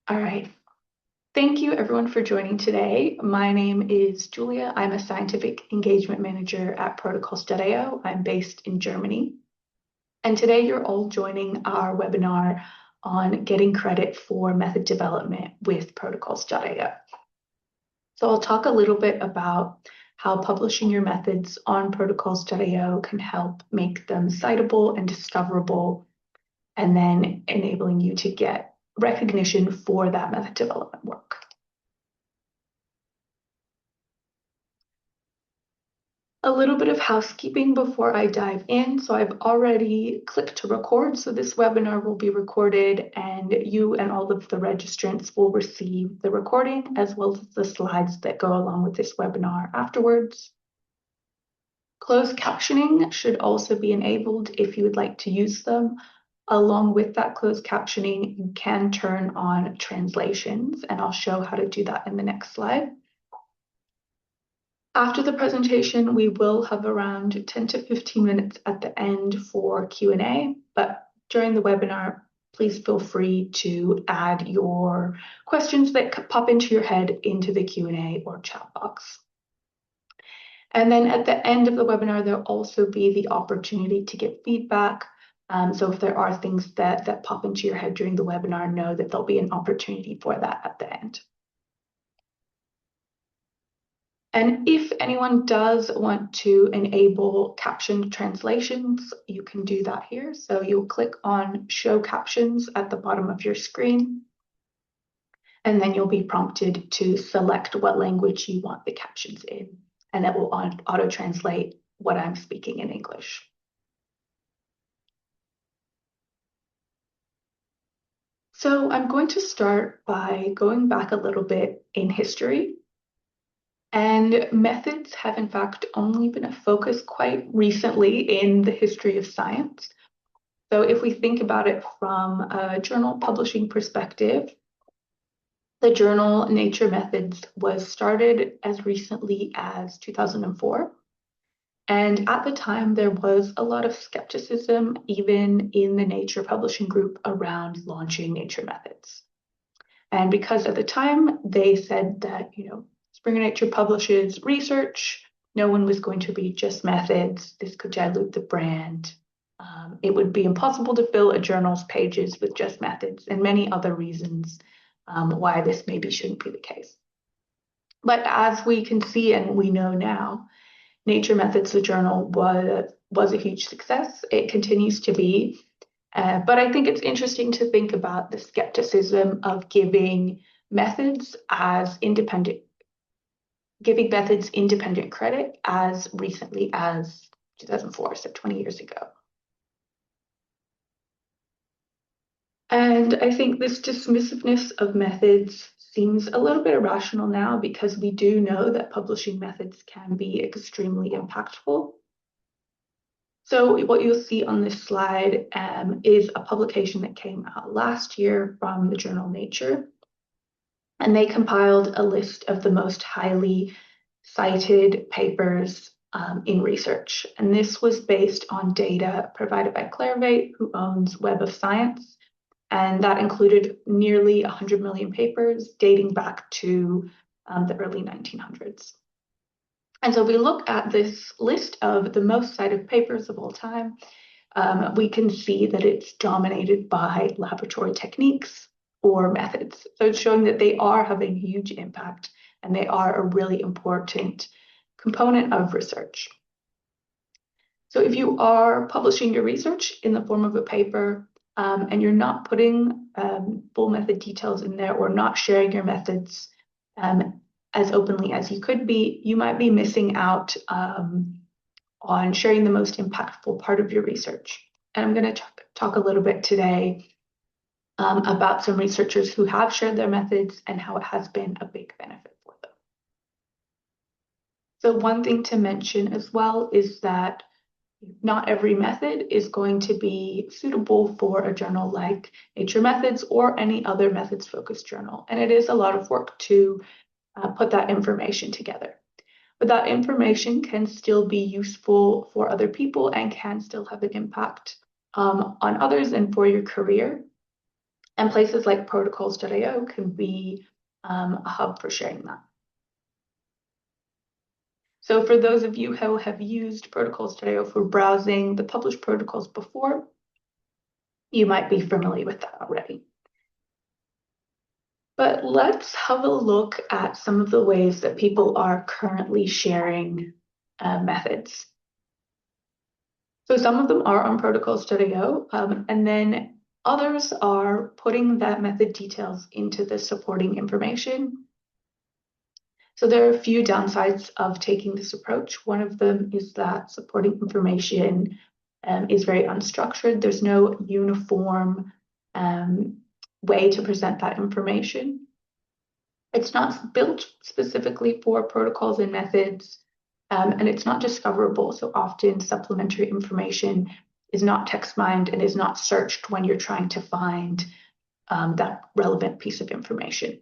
All right. Thank you everyone for joining today. My name is Julia. I'm a scientific engagement manager at Protocols.io. I'm based in Germany. And today you're all joining our webinar on getting credit for method development with Protocols.io. So I'll talk a little bit about how publishing your methods on Protocols.io can help make them citable and discoverable, and then enabling you to get recognition for that method development work. A little bit of housekeeping before I dive in. So I've already clicked to record. So this webinar will be recorded and you and all of the registrants will receive the recording as well as the slides that go along with this webinar afterwards. Closed captioning should also be enabled if you would like to use them. Along with that closed captioning, you can turn on translations, and I'll show how to do that in the next slide. After the presentation, we will have around 10 to 15 minutes at the end for Q&A, but during the webinar, please feel free to add your questions that pop into your head into the Q&A or chat box. And then at the end of the webinar, there'll also be the opportunity to give feedback. So if there are things that pop into your head during the webinar, know that there'll be an opportunity for that at the end. And if anyone does want to enable captioned translations, you can do that here. So you'll click on Show Captions at the bottom of your screen, and then you'll be prompted to select what language you want the captions in, and it will auto-translate what I'm speaking in English. So I'm going to start by going back a little bit in history. And methods have in fact only been a focus quite recently in the history of science. So if we think about it from a journal publishing perspective, the journal Nature Methods was started as recently as 2004. And at the time, there was a lot of skepticism, even in the Nature publishing group, around launching Nature Methods. And because at the time, they said that, Springer Nature publishes research. No one was going to read just methods. This could dilute the brand. It would be impossible to fill a journal's pages with just methods, and many other reasons why this maybe shouldn't be the case. But as we can see and we know now, Nature Methods, the journal, was a huge success. It continues to be. But I think it's interesting to think about the skepticism of giving methods independent credit as recently as 2004, so 20 years ago. And I think this dismissiveness of methods seems a little bit irrational now because we do know that publishing methods can be extremely impactful. So what you'll see on this slide is a publication that came out last year from the journal Nature. And they compiled a list of the most highly cited papers in research. And this was based on data provided by Clarivate, who owns Web of Science. And that included nearly 100 million papers dating back to the early 1900s. And so we look at this list of the most cited papers of all time. We can see that it's dominated by laboratory techniques or methods. So it's showing that they are having huge impact and they are a really important component of research. So if you are publishing your research in the form of a paper and you're not putting full method details in there or not sharing your methods as openly as you could be, you might be missing out on sharing the most impactful part of your research. And I'm going to talk a little bit today about some researchers who have shared their methods and how it has been a big benefit for them. So one thing to mention as well is that not every method is going to be suitable for a journal like Nature Methods or any other methods-focused journal. And it is a lot of work to put that information together. But that information can still be useful for other people and can still have an impact on others and for your career. And places like protocols.io can be a hub for sharing that. So for those of you who have used protocols.io for browsing the published protocols before, you might be familiar with that already. But let's have a look at some of the ways that people are currently sharing methods. So some of them are on protocols.io, and then others are putting that method details into the supporting information. So there are a few downsides of taking this approach. One of them is that supporting information is very unstructured. There's no uniform way to present that information. It's not built specifically for protocols and methods, and it's not discoverable. So often supplementary information is not text mined and is not searched when you're trying to find that relevant piece of information.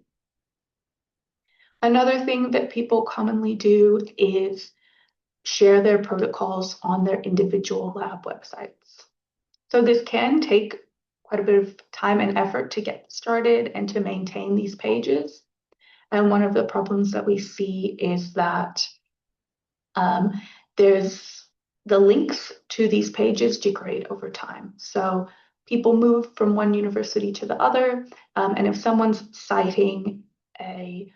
Another thing that people commonly do is share their protocols on their individual lab websites. So this can take quite a bit of time and effort to get started and to maintain these pages. And one of the problems that we see is that there's the links to these pages degrade over time. So people move from one university to the other, and if someone's citing a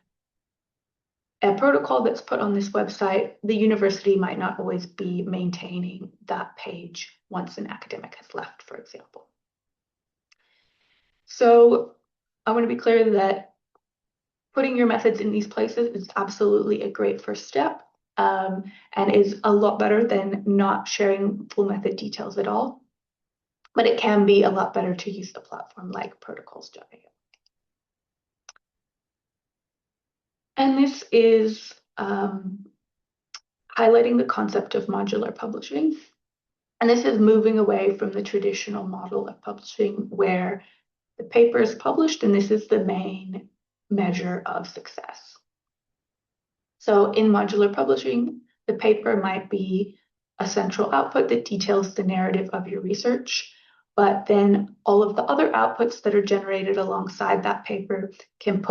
protocol that's put on this website, the university might not always be maintaining that page once an academic has left, for example. So I want to be clear that putting your methods in these places is absolutely a great first step, and is a lot better than not sharing full method details at all. But it can be a lot better to use a platform like protocols.io. And this is highlighting the concept of modular publishing. And this is moving away from the traditional model of publishing where the paper is published and this is the main measure of success. So in modular publishing, the paper might be a central output that details the narrative of your research, but then all of the other outputs that are generated alongside that paper can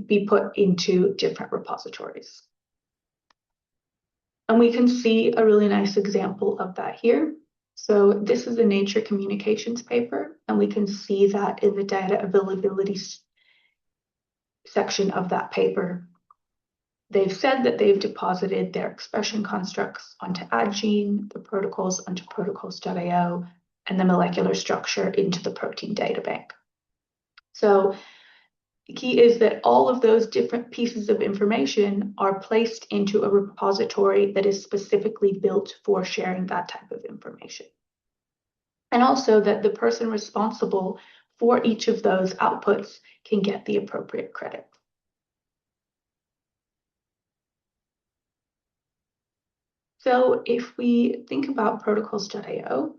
be put into different repositories. And we can see a really nice example of that here. So this is a Nature Communications paper, and we can see that in the data availability section of that paper, they've said that they've deposited their expression constructs onto AdGene, the protocols onto protocols.io, and the molecular structure into the protein data bank. So the key is that all of those different pieces of information are placed into a repository that is specifically built for sharing that type of information. And also that the person responsible for each of those outputs can get the appropriate credit. So if we think about protocols.io,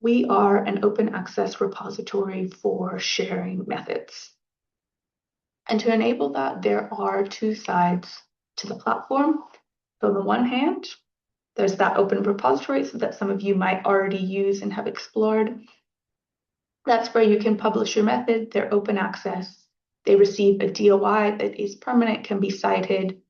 we are an open access repository for sharing methods. And to enable that, there are two sides to the platform. So on the one hand, there's that open repository so that some of you might already use and have explored. That's where you can publish your method. They're open access. They receive a DOI that is permanent, can be cited,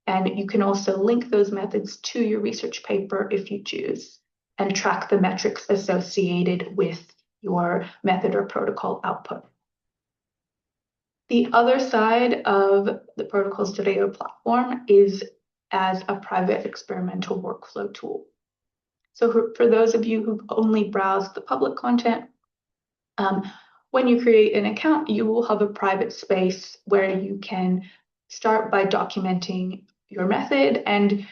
and you can also link those methods to your research paper if you choose, and track the metrics associated with your method or protocol output. The other side of the protocols.io platform is as a private experimental workflow tool. So for those of you who've only browsed the public content, when you create an account, you will have a private space where you can start by documenting your method and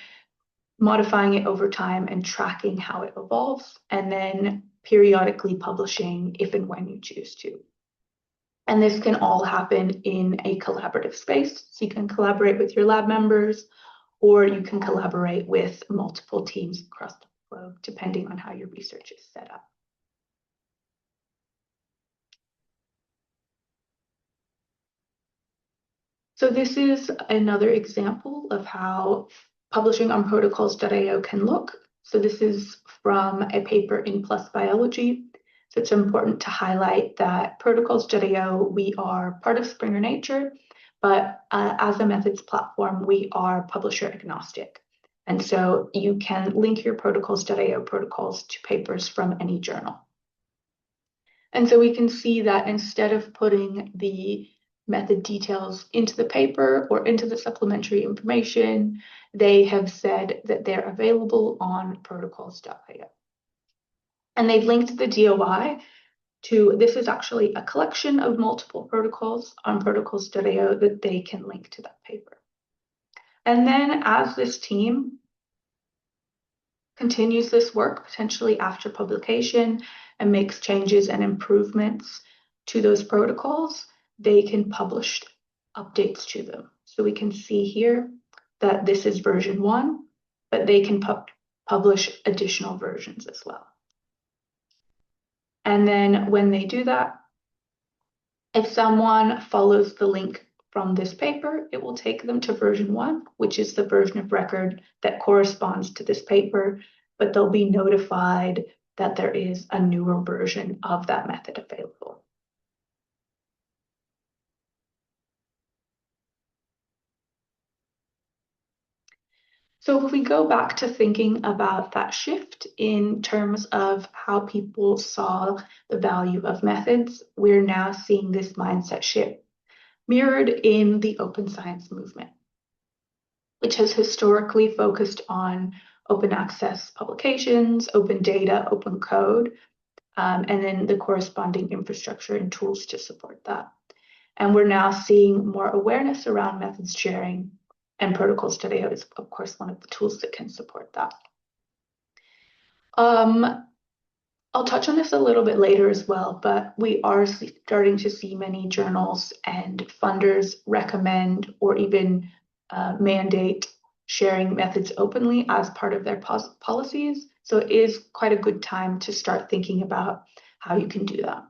modifying it over time and tracking how it evolves, and then periodically publishing if and when you choose to. And this can all happen in a collaborative space. So you can collaborate with your lab members, or you can collaborate with multiple teams across the globe, depending on how your research is set up. So this is another example of how publishing on protocols.io can look. So this is from a paper in PLOS Biology. So it's important to highlight that protocols.io, we are part of Springer Nature, but as a methods platform, we are publisher agnostic. And so you can link your protocols.io protocols to papers from any journal. And so we can see that instead of putting the method details into the paper or into the supplementary information, they have said that they're available on protocols.io. And they've linked the DOI to, this is actually a collection of multiple protocols on protocols.io that they can link to that paper. And then as this team continues this work, potentially after publication, and makes changes and improvements to those protocols, they can publish updates to them. So we can see here that this is version 1, but they can publish additional versions as well. And then when they do that, if someone follows the link from this paper, it will take them to version 1, which is the version of record that corresponds to this paper, but they'll be notified that there is a newer version of that method available. So if we go back to thinking about that shift in terms of how people saw the value of methods, we're now seeing this mindset shift mirrored in the open science movement, which has historically focused on open access publications, open data, open code, and then the corresponding infrastructure and tools to support that. And we're now seeing more awareness around methods sharing, and protocols.io is, of course, one of the tools that can support that. I'll touch on this a little bit later as well, but we are starting to see many journals and funders recommend or even mandate sharing methods openly as part of their policies. So it is quite a good time to start thinking about how you can do that.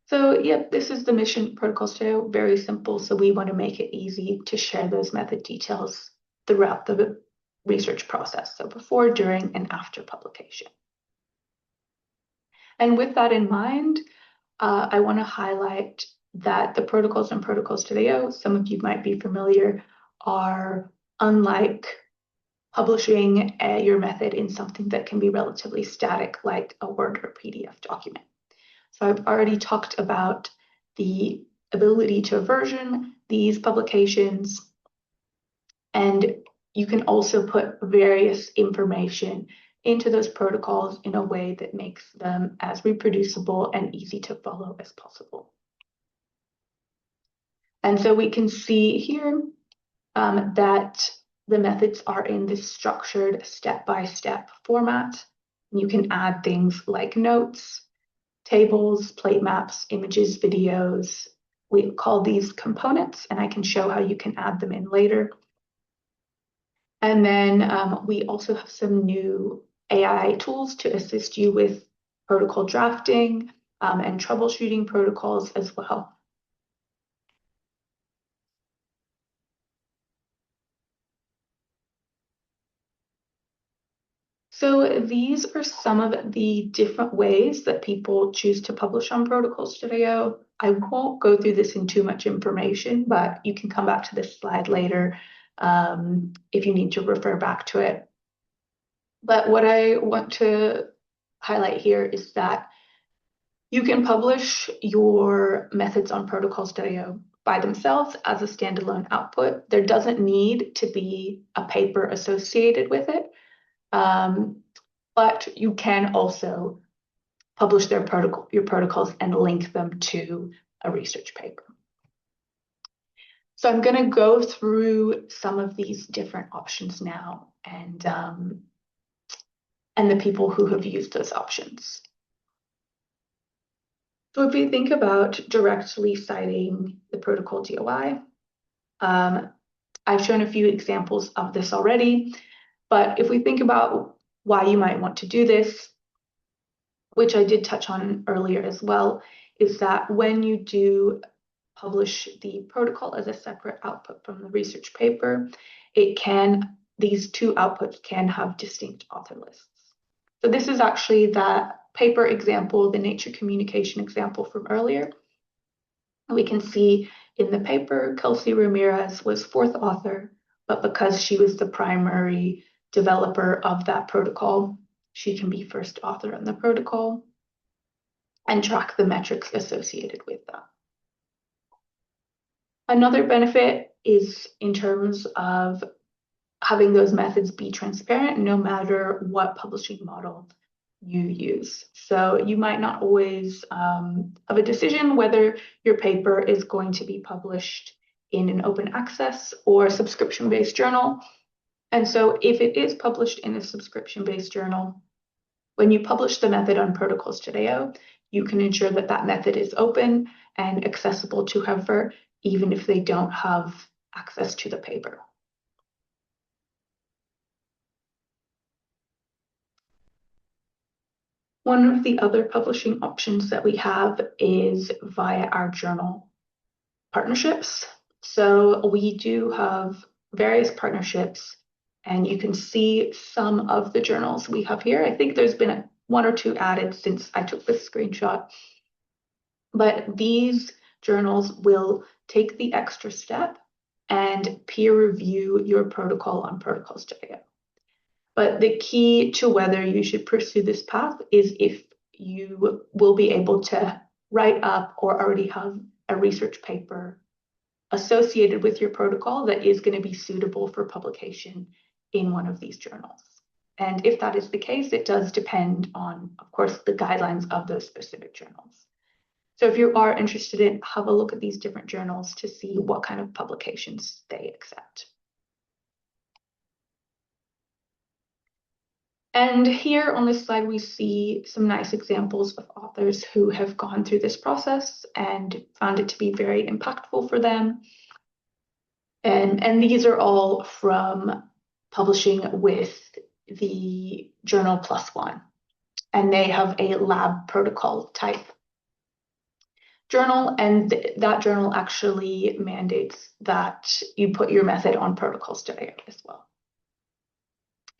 So yep, this is the mission protocols.io, very simple. So we want to make it easy to share those method details throughout the research process. So before, during, and after publication. And with that in mind, I want to highlight that the protocols and protocols.io, some of you might be familiar, are unlike publishing your method in something that can be relatively static, like a Word or PDF document. So I've already talked about the ability to version these publications, and you can also put various information into those protocols in a way that makes them as reproducible and easy to follow as possible. And so we can see here that the methods are in this structured step-by-step format. You can add things like notes, tables, plate maps, images, videos. We call these components, and I can show how you can add them in later. And then we also have some new AI tools to assist you with protocol drafting and troubleshooting protocols as well. So these are some of the different ways that people choose to publish on protocols.io. I won't go through this in too much information, but you can come back to this slide later if you need to refer back to it. But what I want to highlight here is that you can publish your methods on protocols.io by themselves as a standalone output. There doesn't need to be a paper associated with it. But you can also publish your protocols and link them to a research paper. So I'm going to go through some of these different options now and the people who have used those options. So if we think about directly citing the protocol DOI, I've shown a few examples of this already, but if we think about why you might want to do this, which I did touch on earlier as well, is that when you do publish the protocol as a separate output from the research paper, these two outputs can have distinct author lists. So this is actually that paper example, the Nature Communication example from earlier. We can see in the paper, Kelsey Ramirez was fourth author, but because she was the primary developer of that protocol, she can be first author on the protocol and track the metrics associated with that. Another benefit is in terms of having those methods be transparent no matter what publishing model you use. So you might not always have a decision whether your paper is going to be published in an open access or subscription-based journal. And so if it is published in a subscription-based journal, when you publish the method on Protocols.io, you can ensure that that method is open and accessible to whoever, even if they don't have access to the paper. One of the other publishing options that we have is via our journal partnerships. So we do have various partnerships, and you can see some of the journals we have here. I think there's been one or two added since I took this screenshot. But these journals will take the extra step and peer review your protocol on Protocols.io. But the key to whether you should pursue this path is if you will be able to write up or already have a research paper associated with your protocol that is going to be suitable for publication in one of these journals. And if that is the case, it does depend on, of course, the guidelines of those specific journals. So if you are interested in, have a look at these different journals to see what kind of publications they accept. And here on this slide, we see some nice examples of authors who have gone through this process and found it to be very impactful for them. And these are all from publishing with the journal +1. And they have a lab protocol type journal, and that journal actually mandates that you put your method on Protocols.io as well.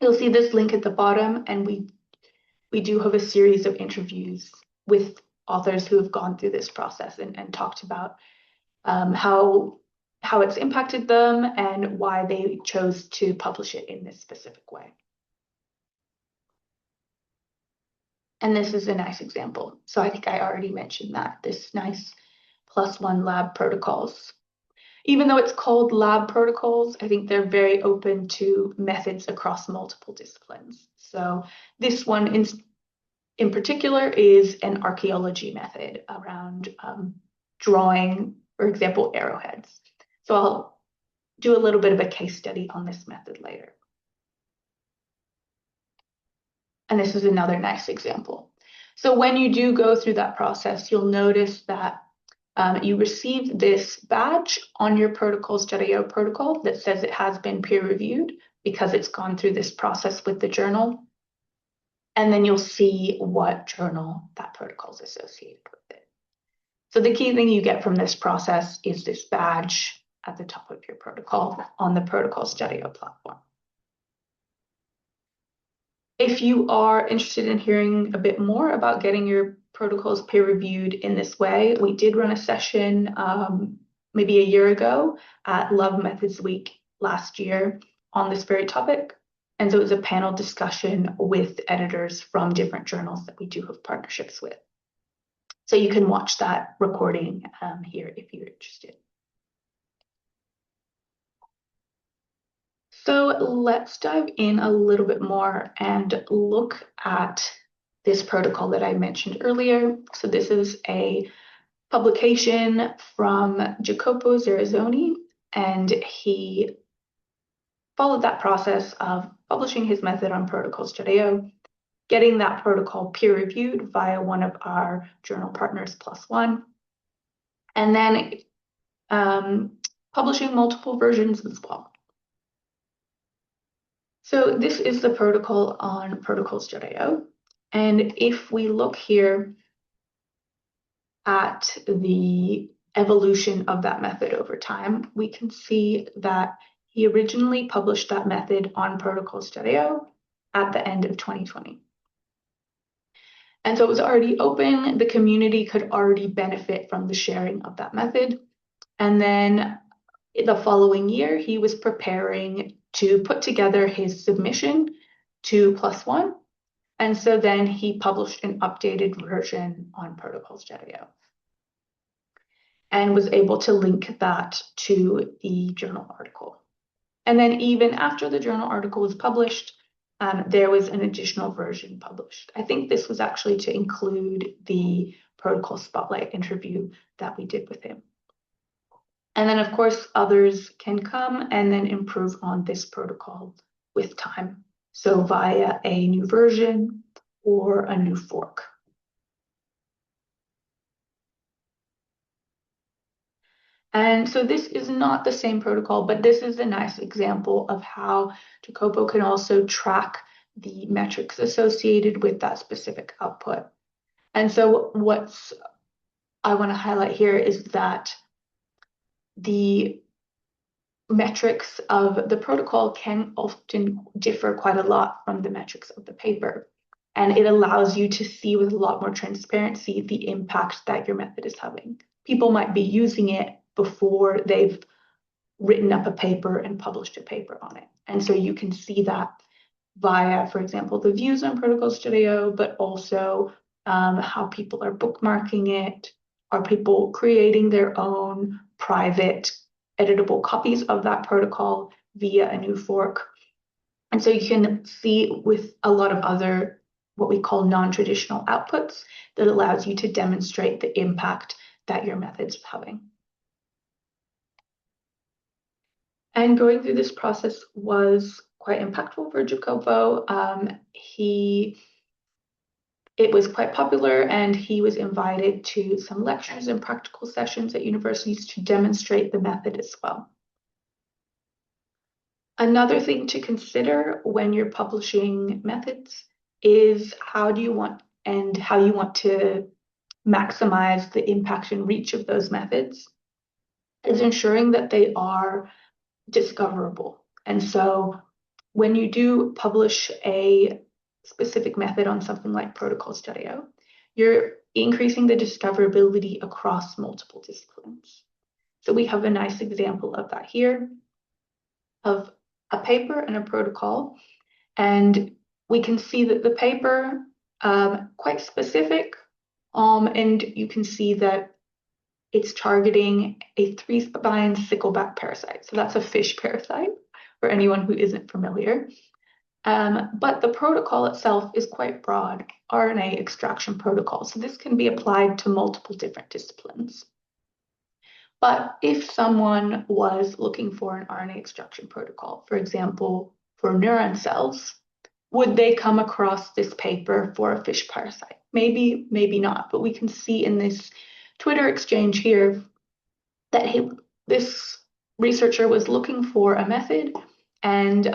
You'll see this link at the bottom, and we do have a series of interviews with authors who have gone through this process and talked about how it's impacted them and why they chose to publish it in this specific way. And this is a nice example. So I think I already mentioned that, this nice +1 lab protocols. Even though it's called lab protocols, I think they're very open to methods across multiple disciplines. So this one in particular is an archaeology method around drawing, for example, arrowheads. So I'll do a little bit of a case study on this method later. And this is another nice example. So when you do go through that process, you'll notice that you receive this badge on your Protocols.io protocol that says it has been peer reviewed because it's gone through this process with the journal. And then you'll see what journal that protocol is associated with it. So the key thing you get from this process is this badge at the top of your protocol on the Protocols.io platform. If you are interested in hearing a bit more about getting your protocols peer reviewed in this way, we did run a session maybe a year ago at Love Methods Week last year on this very topic. And so it was a panel discussion with editors from different journals that we do have partnerships with. So you can watch that recording here if you're interested. So let's dive in a little bit more and look at this protocol that I mentioned earlier. So this is a publication from Jacopo Zerazzoni, and he followed that process of publishing his method on Protocols.io, getting that protocol peer reviewed via one of our journal partners +1, and then publishing multiple versions as well. So this is the protocol on Protocols.io. And if we look here at the evolution of that method over time, we can see that He originally published that method on Protocols.io at the end of 2020. And so it was already open. The community could already benefit from the sharing of that method. And then the following year, he was preparing to put together his submission to Plus One. And so then he published an updated version on Protocols.io and was able to link that to the journal article. And then even after the journal article was published, there was an additional version published. I think this was actually to include the Protocol Spotlight interview that we did with him. And then, of course, others can come and then improve on this protocol with time. So via a new version or a new fork. And so this is not the same protocol, but this is a nice example of how Jacopo can also track the metrics associated with that specific output. And so what's I want to highlight here is that the metrics of the protocol can often differ quite a lot from the metrics of the paper. And it allows you to see with a lot more transparency the impact that your method is having. People might be using it before they've written up a paper and published a paper on it. And so you can see that via, for example, the views on Protocols.io, but also how people are bookmarking it. Are people creating their own private editable copies of that protocol via a new fork? And so you can see with a lot of other what we call non-traditional outputs that allows you to demonstrate the impact that your method's having. And going through this process was quite impactful for Jacopo. It was quite popular, and he was invited to some lectures and practical sessions at universities to demonstrate the method as well. Another thing to consider when you're publishing methods is how you want to maximize the impact and reach of those methods is ensuring that they are discoverable. And so when you do publish a specific method on something like Protocols.io, you're increasing the discoverability across multiple disciplines. So we have a nice example of that here of a paper and a protocol. And we can see that the paper quite specific, and you can see that it's targeting a 3-spine sickleback parasite. So that's a fish parasite for anyone who isn't familiar. But the protocol itself is quite broad, RNA extraction protocol. So this can be applied to multiple different disciplines. But if someone was looking for an RNA extraction protocol, for example, for neuron cells, would they come across this paper for a fish parasite? Maybe, maybe not. But we can see in this Twitter exchange here that this researcher was looking for a method, and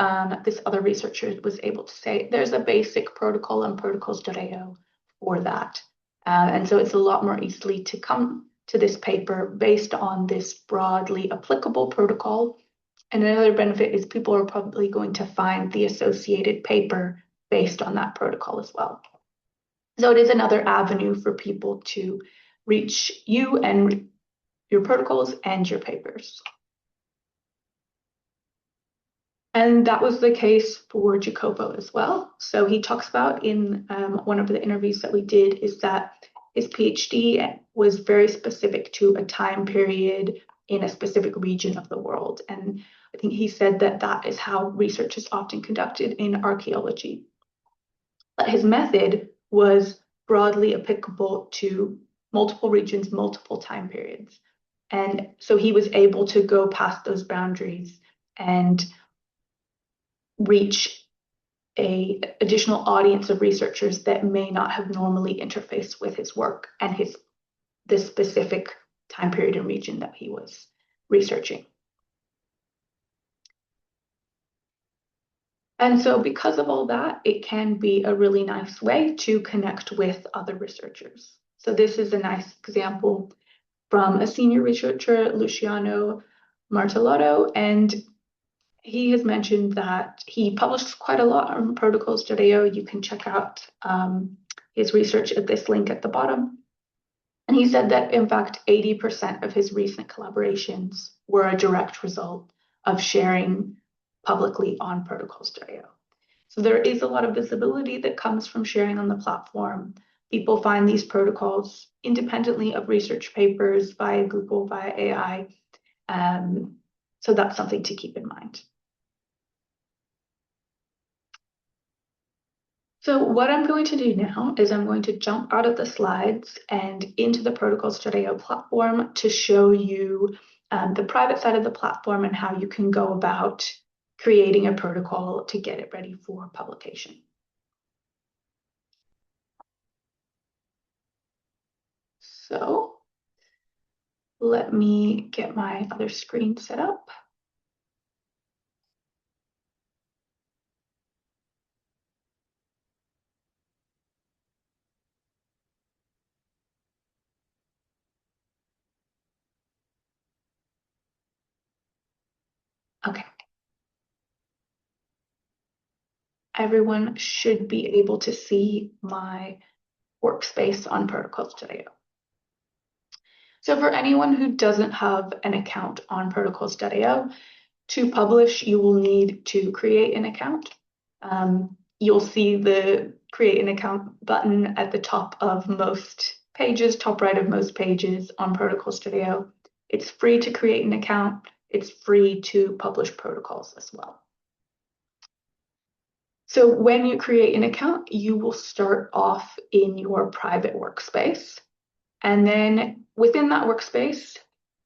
this other researcher was able to say there's a basic protocol on Protocols.io for that. And so it's a lot more easily to come to this paper based on this broadly applicable protocol. And another benefit is people are probably going to find the associated paper based on that protocol as well. So it is another avenue for people to reach you and your protocols and your papers. And that was the case for Jacopo as well. So he talks about in one of the interviews that we did is that his PhD was very specific to a time period in a specific region of the world. And I think he said that that is how research is often conducted in archaeology. But his method was broadly applicable to multiple regions, multiple time periods. And so he was able to go past those boundaries and reach an additional audience of researchers that may not have normally interfaced with his work and the specific time period and region that he was researching. And so because of all that, it can be a really nice way to connect with other researchers. So this is a nice example from a senior researcher, Luciano Martellotto, and he has mentioned that he published quite a lot on protocols.io. You can check out his research at this link at the bottom. And he said that, in fact, 80% of his recent collaborations were a direct result of sharing publicly on protocols.io. So there is a lot of visibility that comes from sharing on the platform. People find these protocols independently of research papers via Google, via AI. So that's something to keep in mind. So what I'm going to do now is I'm going to jump out of the slides and into the protocols.io platform to show you the private side of the platform and how you can go about creating a protocol to get it ready for publication. So let me get my other screen set up. Okay. Everyone should be able to see my workspace on protocols.io. So for anyone who doesn't have an account on protocols.io, to publish, you will need to create an account. You'll see the create an account button at the top of most pages, top right of most pages on protocols.io. It's free to create an account. It's free to publish protocols as well. So when you create an account, you will start off in your private workspace. And then within that workspace,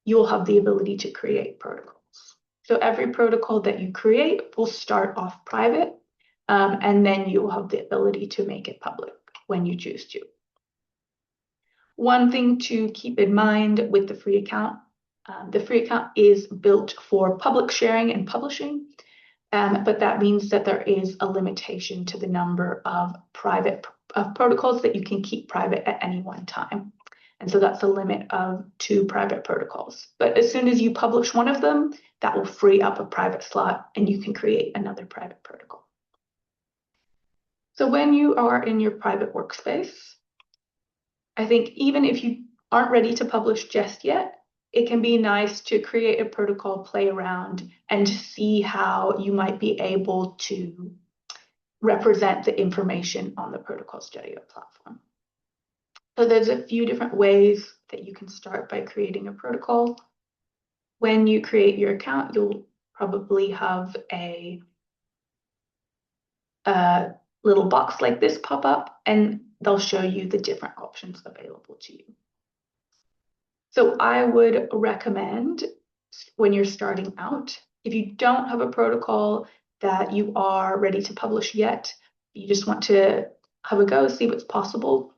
you'll have the ability to create protocols. So every protocol that you create will start off private, and then you'll have the ability to make it public when you choose to. One thing to keep in mind with the free account is built for public sharing and publishing, but that means that there is a limitation to the number of protocols that you can keep private at any one time. And so that's a limit of 2 private protocols. But as soon as you publish one of them, that will free up a private slot and you can create another private protocol. So when you are in your private workspace, I think even if you aren't ready to publish just yet, it can be nice to create a protocol, play around, and see how you might be able to represent the information on the protocols.io platform. So there's a few different ways that you can start by creating a protocol. When you create your account, you'll probably have a little box like this pop up, and they'll show you the different options available to you. So I would recommend, when you're starting out, if you don't have a protocol that you are ready to publish yet, you just want to have a go, see what's possible,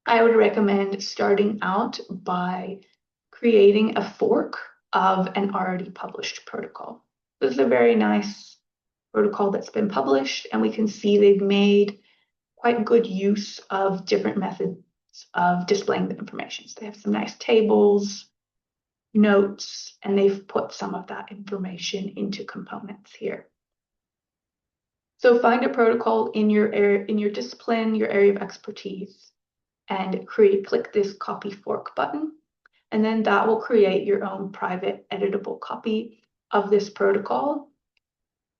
I would recommend starting out by creating a fork of an already published protocol. This is a very nice protocol that's been published, and we can see they've made quite good use of different methods of displaying the information. So they have some nice tables, notes, and they've put some of that information into components here. So find a protocol in your area, in your discipline, your area of expertise, and click this copy fork button. And then that will create your own private editable copy of this protocol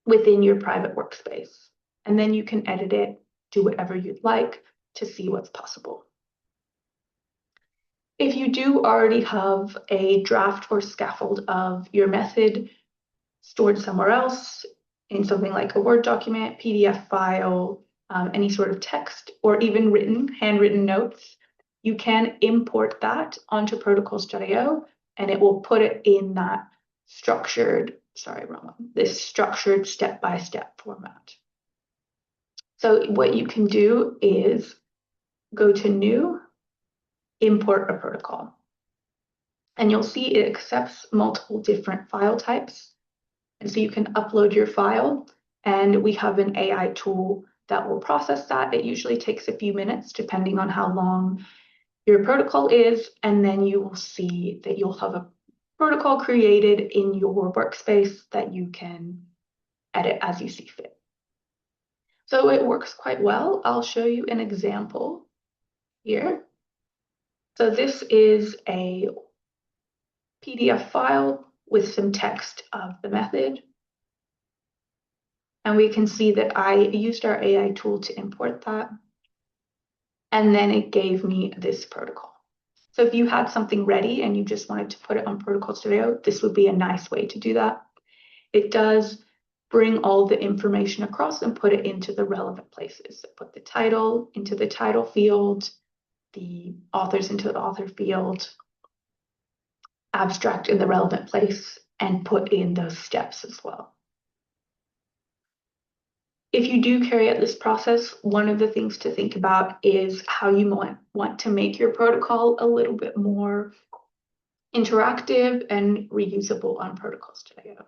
within your private workspace. And then you can edit it, do whatever you'd like to see what's possible. If you do already have a draft or scaffold of your method stored somewhere else in something like a Word document, PDF file, any sort of text, or even handwritten notes, you can import that onto protocols.io, and it will put it in that this structured step-by-step format. So what you can do is go to New, Import a Protocol. And you'll see it accepts multiple different file types. And so you can upload your file, and we have an AI tool that will process that. It usually takes a few minutes, depending on how long your protocol is, and then you will see that you'll have protocol created in your workspace that you can edit as you see fit. So it works quite well. I'll show you an example here. So this is a PDF file with some text of the method. And we can see that I used our AI tool to import that. And then it gave me this protocol. So if you had something ready and you just wanted to put it on Protocol Studio, this would be a nice way to do that. It does bring all the information across and put it into the relevant places. So put the title into the title field, the authors into the author field, abstract in the relevant place, and put in those steps as well. If you do carry out this process, one of the things to think about is how you want to make your protocol a little bit more interactive and reusable on Protocol Studio.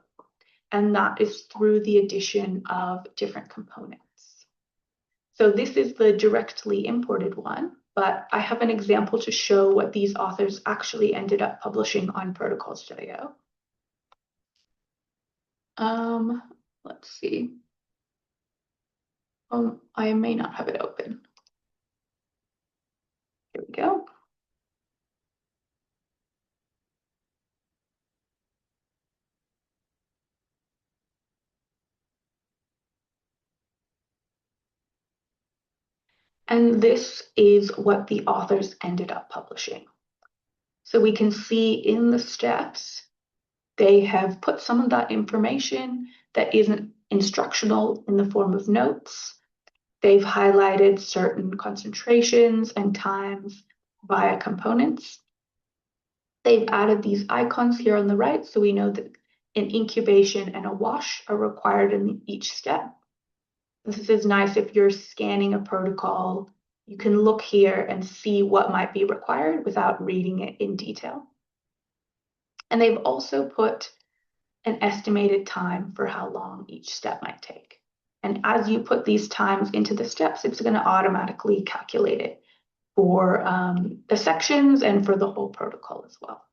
And that is through the addition of different components. So this is the directly imported one, but I have an example to show what these authors actually ended up publishing on Protocol Studio. Let's see. I may not have it open. Here we go. And this is what the authors ended up publishing. So we can see in the steps, they have put some of that information that isn't instructional in the form of notes. They've highlighted certain concentrations and times via components. They've added these icons here on the right, so we know that an incubation and a wash are required in each step. This is nice if you're scanning a protocol, you can look here and see what might be required without reading it in detail. And they've also put an estimated time for how long each step might take. And as you put these times into the steps, it's going to automatically calculate it for the sections and for the whole protocol as well.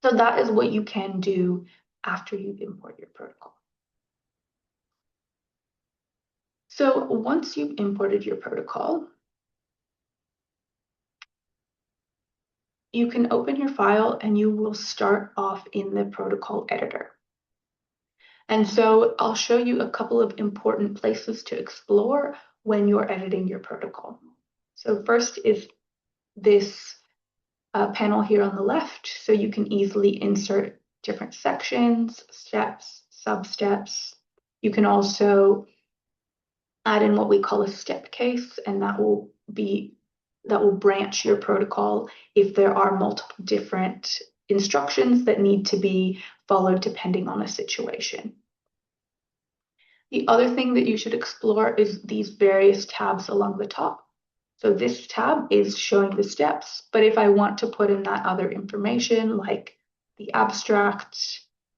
So that is what you can do after you import your protocol. So once you've imported your protocol, you can open your file and you will start off in the protocol editor. And so I'll show you a couple of important places to explore when you're editing your protocol. So first is this panel here on the left, so you can easily insert different sections, steps, sub-steps. You can also add in what we call a step case, and that will branch your protocol if there are multiple different instructions that need to be followed depending on a situation. The other thing that you should explore is these various tabs along the top. So this tab is showing the steps, but if I want to put in that other information like the abstract,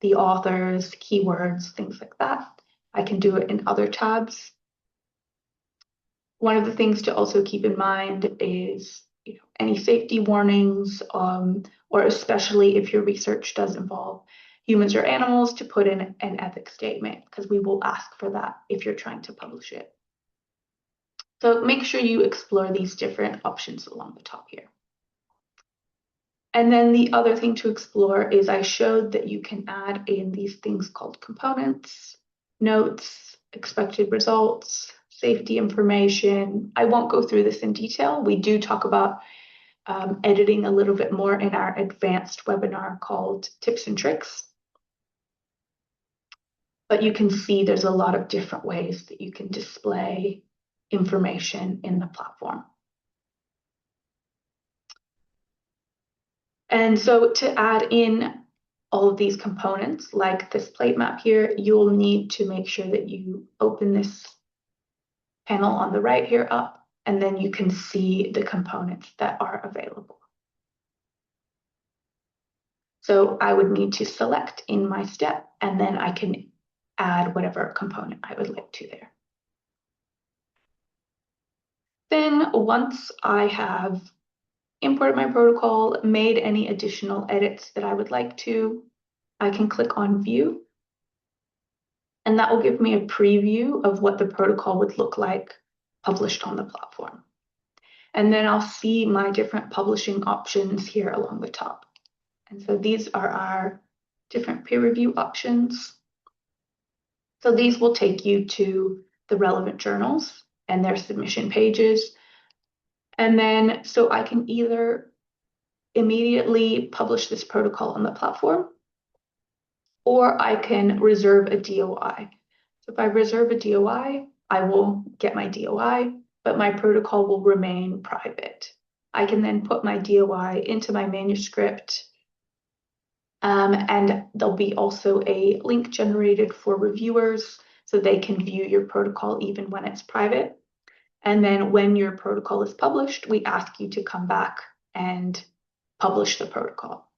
the authors, keywords, things like that, I can do it in other tabs. One of the things to also keep in mind is any safety warnings, or especially if your research does involve humans or animals, to put in an ethics statement, because we will ask for that if you're trying to publish it. So make sure you explore these different options along the top here. And then the other thing to explore is I showed that you can add in these things called components, notes, expected results, safety information. I won't go through this in detail. We do talk about editing a little bit more in our advanced webinar called Tips and Tricks. But you can see there's a lot of different ways that you can display information in the platform. And so to add in all of these components, like this plate map here, you'll need to make sure that you open this panel on the right here up, and then you can see the components that are available. So I would need to select in my step, and then I can add whatever component I would like to there. Then once I have imported my protocol, made any additional edits that I would like to, I can click on View, and that will give me a preview of what the protocol would look like published on the platform. And then I'll see my different publishing options here along the top. And so these are our different peer review options. So these will take you to the relevant journals and their submission pages. And then, so I can either immediately publish this protocol on the platform, or I can reserve a DOI. So if I reserve a DOI, I will get my DOI, but my protocol will remain private. I can then put my DOI into my manuscript, and there'll be also a link generated for reviewers so they can view your protocol even when it's private. And then when your protocol is published, we ask you to come back and publish the protocol.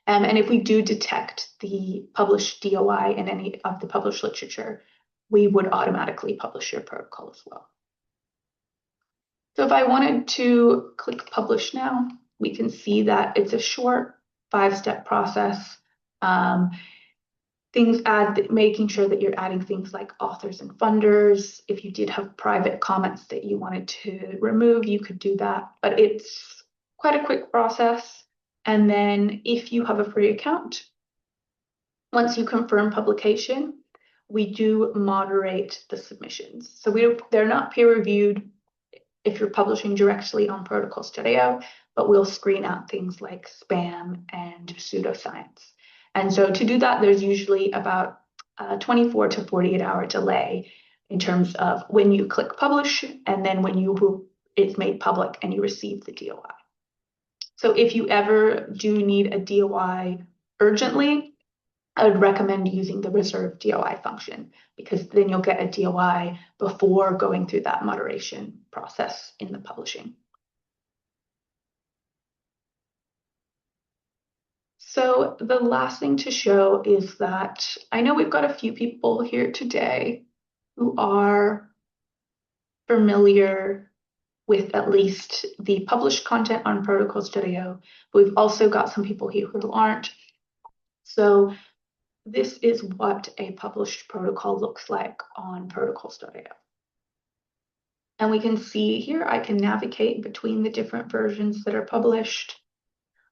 And if we do detect the published DOI in any of the published literature, we would automatically publish your protocol as well. So if I wanted to click publish now, we can see that it's a short 5-step process. Making sure that you're adding things like authors and funders. If you did have private comments that you wanted to remove, you could do that, but it's quite a quick process. And then if you have a free account, once you confirm publication, we do moderate the submissions. So they're not peer reviewed if you're publishing directly on protocols.io, but we'll screen out things like spam and pseudoscience. And so to do that, there's usually about a 24 to 48 hour delay in terms of when you click publish and then when it's made public and you receive the DOI. So if you ever do need a DOI urgently, I would recommend using the reserve DOI function, because then you'll get a DOI before going through that moderation process in the publishing. So the last thing to show is that I know we've got a few people here today who are familiar with at least the published content on protocols.io, but we've also got some people here who aren't. So this is what a published protocol looks like on protocols.io. And we can see here, I can navigate between the different versions that are published.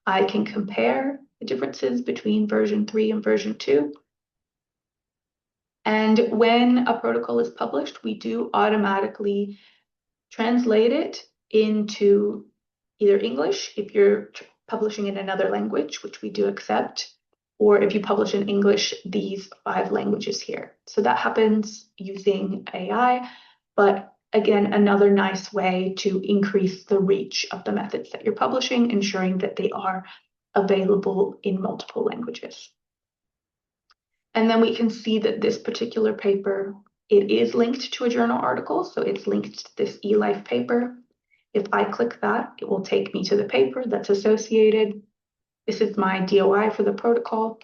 I can compare the differences between version 3 and version 2. And when a protocol is published, we do automatically translate it into either English, if you're publishing in another language, which we do accept, or if you publish in English, these 5 languages here. So that happens using AI, but again, another nice way to increase the reach of the methods that you're publishing, ensuring that they are available in multiple languages. And then we can see that this particular paper, it is linked to a journal article, so it's linked to this eLife paper. If I click that, it will take me to the paper that's associated. This is my DOI for the protocol.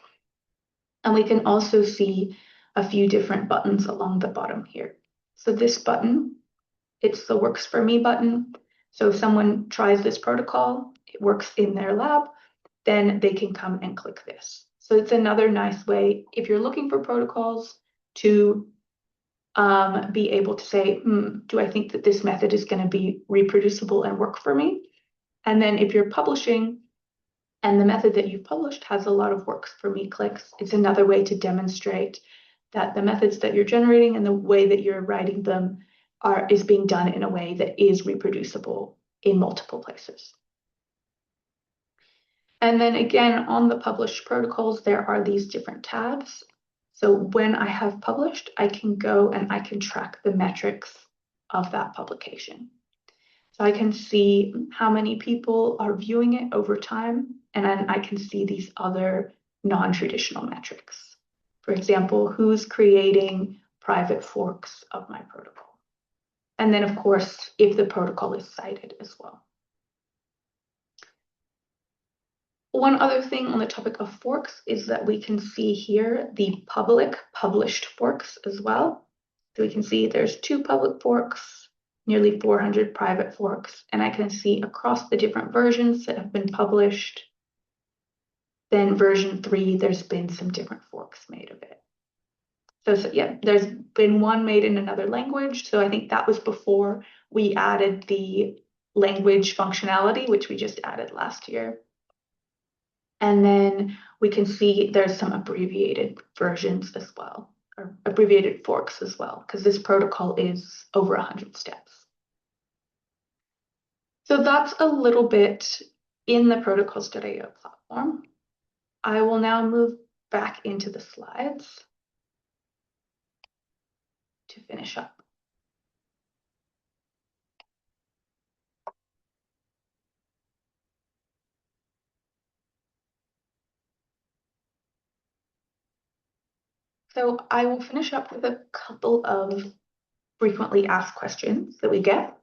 And we can also see a few different buttons along the bottom here. So this button, it's the Works for Me button. So if someone tries this protocol, it works in their lab, then they can come and click this. So it's another nice way, if you're looking for protocols, to be able to say, do I think that this method is going to be reproducible and work for me? And then if you're publishing and the method that you've published has a lot of works for me clicks, it's another way to demonstrate that the methods that you're generating and the way that you're writing them is being done in a way that is reproducible in multiple places. And then again, on the published protocols, there are these different tabs. So when I have published, I can go and I can track the metrics of that publication. So I can see how many people are viewing it over time, and then I can see these other non-traditional metrics. For example, who's creating private forks of my protocol. And then, of course, if the protocol is cited as well. One other thing on the topic of forks is that we can see here the public published forks as well. So we can see there's 2 public forks, nearly 400 private forks, and I can see across the different versions that have been published, then version 3, there's been some different forks made of it. So yeah, there's been one made in another language. So I think that was before we added the language functionality, which we just added last year. And then we can see there's some abbreviated versions as well, or abbreviated forks as well, because this protocol is over 100 steps. So that's a little bit in the protocols.io platform. I will now move back into the slides to finish up. So I will finish up with a couple of frequently asked questions that we get.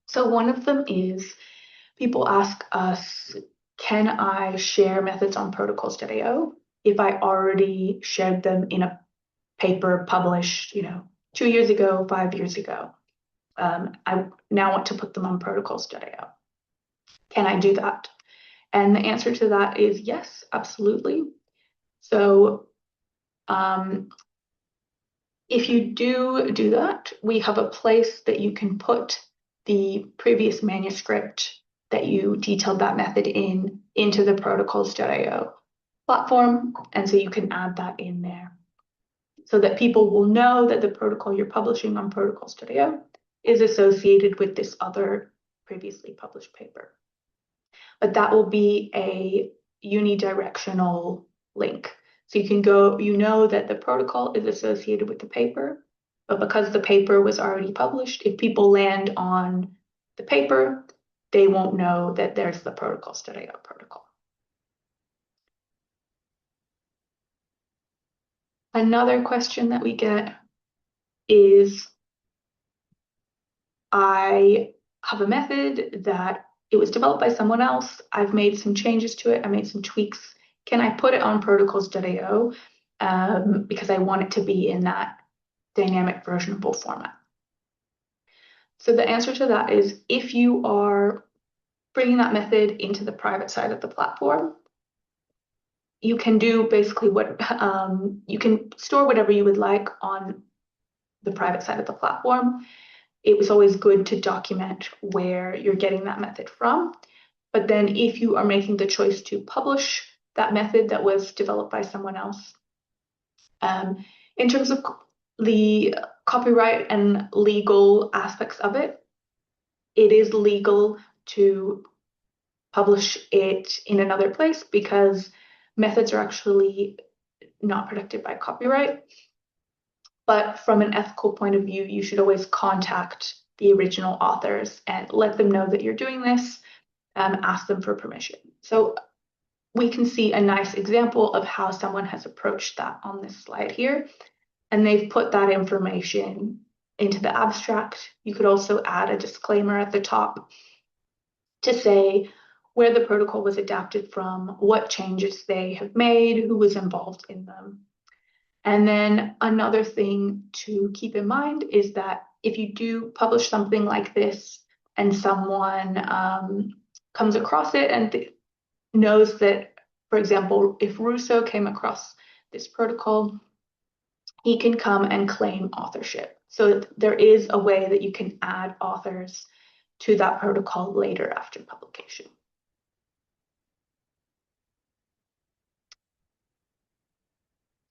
So one of them is people ask us, can I share methods on protocols.io if I already shared them in a paper published, 2 years ago, 5 years ago? I now want to put them on protocols.io. Can I do that? And the answer to that is yes, absolutely. So if you do that, we have a place that you can put the previous manuscript that you detailed that method into the protocols.io platform. And so you can add that in there so that people will know that the protocol you're publishing on protocols.io is associated with this other previously published paper. But that will be a unidirectional link. So you can go, that the protocol is associated with the paper, but because the paper was already published, if people land on the paper, they won't know that there's the protocols.io protocol. Another question that we get is, I have a method that it was developed by someone else. I've made some changes to it. I made some tweaks. Can I put it on protocols.io because I want it to be in that dynamic versionable format? So the answer to that is, if you are bringing that method into the private side of the platform, you can do basically what you can store whatever you would like on the private side of the platform. It was always good to document where you're getting that method from. But then if you are making the choice to publish that method that was developed by someone else, in terms of the copyright and legal aspects of it, it is legal to publish it in another place because methods are actually not protected by copyright. But from an ethical point of view, you should always contact the original authors and let them know that you're doing this, ask them for permission. So we can see a nice example of how someone has approached that on this slide here. And they've put that information into the abstract. You could also add a disclaimer at the top to say where the protocol was adapted from, what changes they have made, who was involved in them. And then another thing to keep in mind is that if you do publish something like this and someone comes across it and knows that, for example, if Russo came across this protocol, he can come and claim authorship. So there is a way that you can add authors to that protocol later after publication.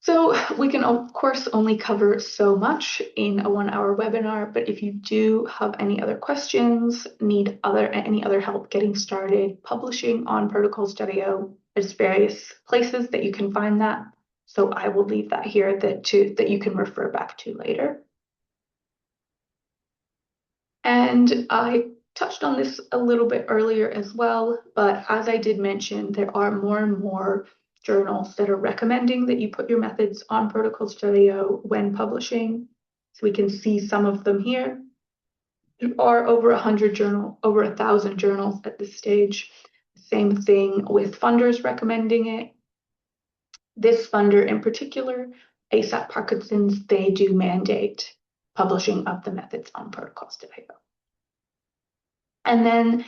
So we can, of course, only cover so much in a 1-hour webinar, but if you do have any other questions, need any other help getting started publishing on protocols.io, there's various places that you can find that. So I will leave that here that you can refer back to later. And I touched on this a little bit earlier as well, but as I did mention, there are more and more journals that are recommending that you put your methods on protocols.io when publishing. So we can see some of them here. There are over 1,000 journals at this stage. Same thing with funders recommending it. This funder in particular, ASAP Parkinson's, they do mandate publishing of the methods on protocols.io. And then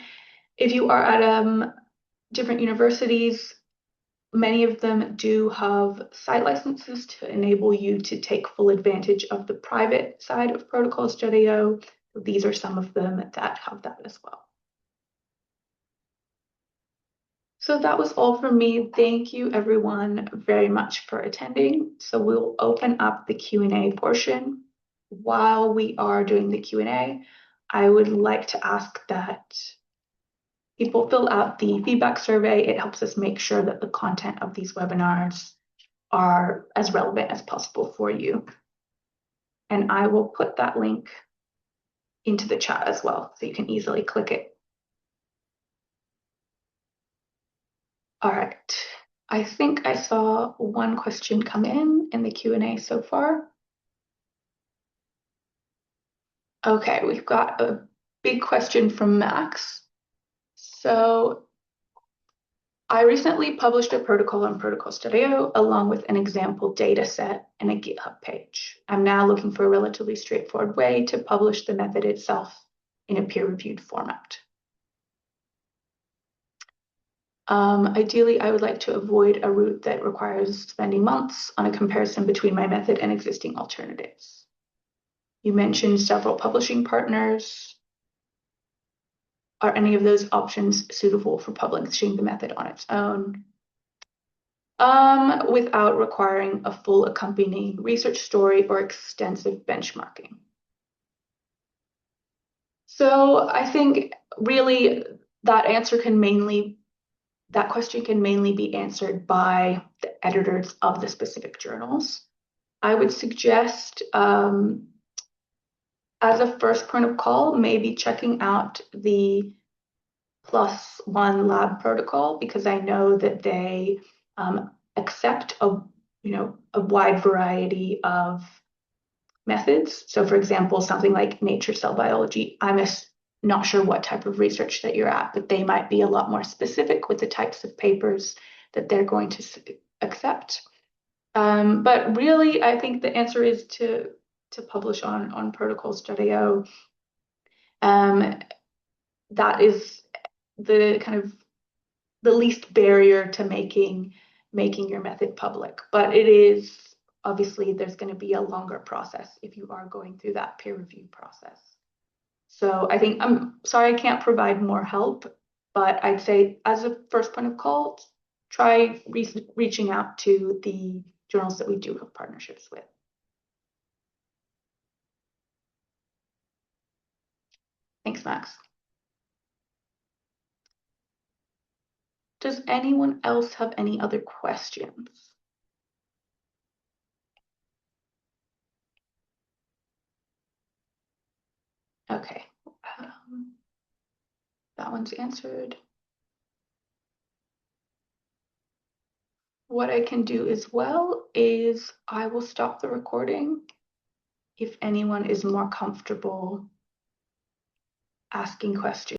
if you are at different universities, many of them do have site licenses to enable you to take full advantage of the private side of protocols.io. These are some of them that have that as well. So that was all from me. Thank you everyone very much for attending. So we'll open up the Q&A portion. While we are doing the Q&A, I would like to ask that people fill out the feedback survey. It helps us make sure that the content of these webinars are as relevant as possible for you. And I will put that link into the chat as well, so you can easily click it. All right, I think I saw one question come in the Q&A so far. Okay, we've got a big question from Max. So I recently published a protocol on protocols.io along with an example data set and a GitHub page. I'm now looking for a relatively straightforward way to publish the method itself in a peer-reviewed format. Ideally, I would like to avoid a route that requires spending months on a comparison between my method and existing alternatives. You mentioned several publishing partners. Are any of those options suitable for publishing the method on its own? Without requiring a full accompanying research story or extensive benchmarking. So I think really that question can mainly be answered by the editors of the specific journals. I would suggest, as a first point of call, maybe checking out the +1 lab protocol, because I know that they accept a wide variety of methods. So for example, something like Nature Cell Biology, I'm not sure what type of research that you're at, but they might be a lot more specific with the types of papers that they're going to accept. But really, I think the answer is to publish on protocols.io. That is the kind of the least barrier to making your method public. But it is obviously there's going to be a longer process if you are going through that peer review process. So I think, I'm sorry I can't provide more help, but I'd say as a first point of call, try reaching out to the journals that we do have partnerships with. Thanks, Max. Does anyone else have any other questions? Okay, that one's answered. What I can do as well is I will stop the recording if anyone is more comfortable asking questions.